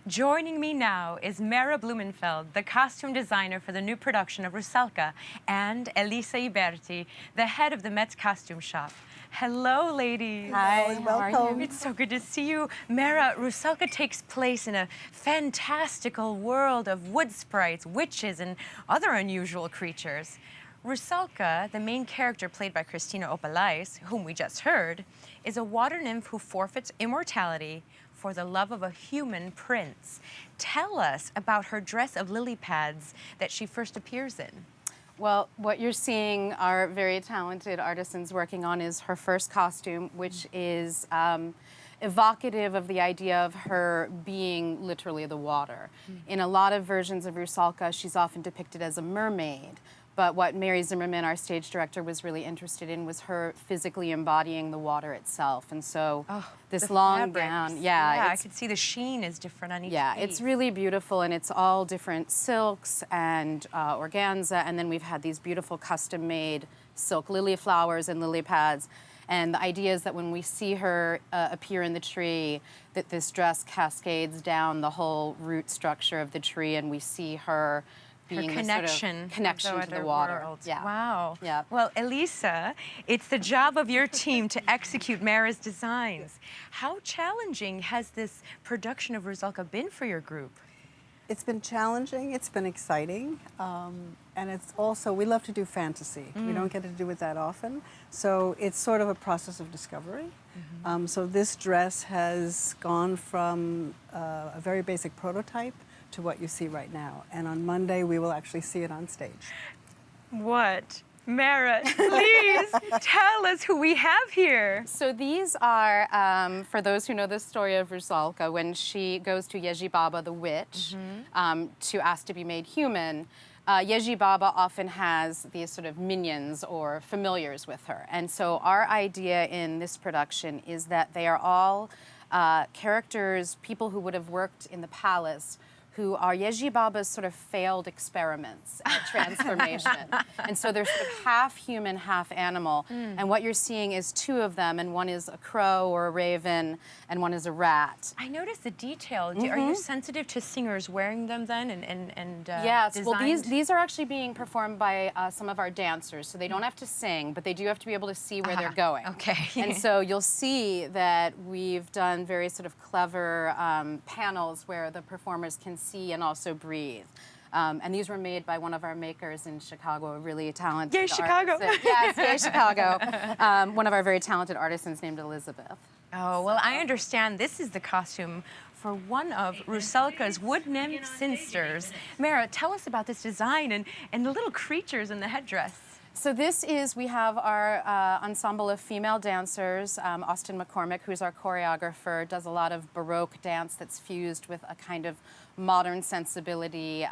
Joining me now is Mara Blumenfeld, the costume designer for the new production of Rusałka, and Elisa Iberti, the head of the Met's costume shop. Hello, ladies. Hi, welcome. It's so good to see you. Mara, Rusałka takes place in a fantastical world of wood sprites, witches, and other unusual creatures. Rusałka, the main character played by Christina Opalais, whom we just heard, is a water nymph who forfeits immortality for the love of a human prince. Tell us about her dress of lily pads that she first appears in. Well, what you're seeing our very talented artisans working on is her first costume, which is evocative of the idea of her being literally the water. In a lot of versions of Rusałka, she's often depicted as a mermaid. But what Mary Zimmerman, our stage director, was really interested in was her physically embodying the water itself. And so this long gown, yeah, I could see the sheen is different on each piece. It's really beautiful, and it's all different silks and organza, and then we've had these beautiful custom-made silk lily flowers and lily pads. And the idea is that when we see her appear in the tree, that this dress cascades down the whole root structure of the tree, and we see her being connection to the water. World. Yeah. Wow. Yeah. Well, Elisa, it's the job of your team to execute Mara's designs. How challenging has this production of Rusałka been for your group? It's been challenging, it's been exciting, and it's also, we love to do fantasy. We don't get to do it that often, so it's sort of a process of discovery. So this dress has gone from a very basic prototype to what you see right now. And on Monday, we will actually see it on stage. What? Mara, please tell us who we have here. So these are, for those who know the story of Rusałka, when she goes to Yeji Baba, the witch, to ask to be made human, Yeji Baba often has these sort of minions or familiars with her. And so our idea in this production is that they are all characters, people who would have worked in the palace, who are Yeji Baba's sort of failed experiments at transformation. And so they're sort of half human, half animal. And what you're seeing is two of them, and one is a crow or a raven, and one is a rat. I noticed the detail. Are you sensitive to singers wearing them then Yes, designed? well these are actually being performed by some of our dancers, so they don't have to sing, but they do have to be able to see where they're going. Okay. And so you'll see that we've done very sort of clever panels where the performers can see and also breathe. And these were made by one of our makers in Chicago, a really talented Yay, Chicago! Yes, yay, Chicago. One of our very talented artisans named Elizabeth. Oh, well, I understand this is the costume for one of Rusałka's wood nymph sisters. Mara, tell us about this design and the little creatures in the headdress. So this is, we have our ensemble of female dancers. Austin McCormick, who's our choreographer, does a lot of Baroque dance that's fused with a kind of modern sensibility.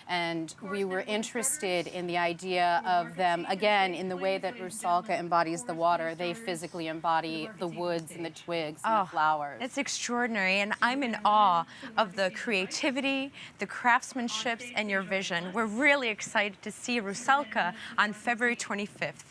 And we were interested in the idea of them, again, in the way that Rusałka embodies the water, they physically embody the woods and the twigs and the flowers. It's extraordinary, and I'm in awe of the creativity, the craftsmanship, and your vision. We're really excited to see Rusałka on February 25th.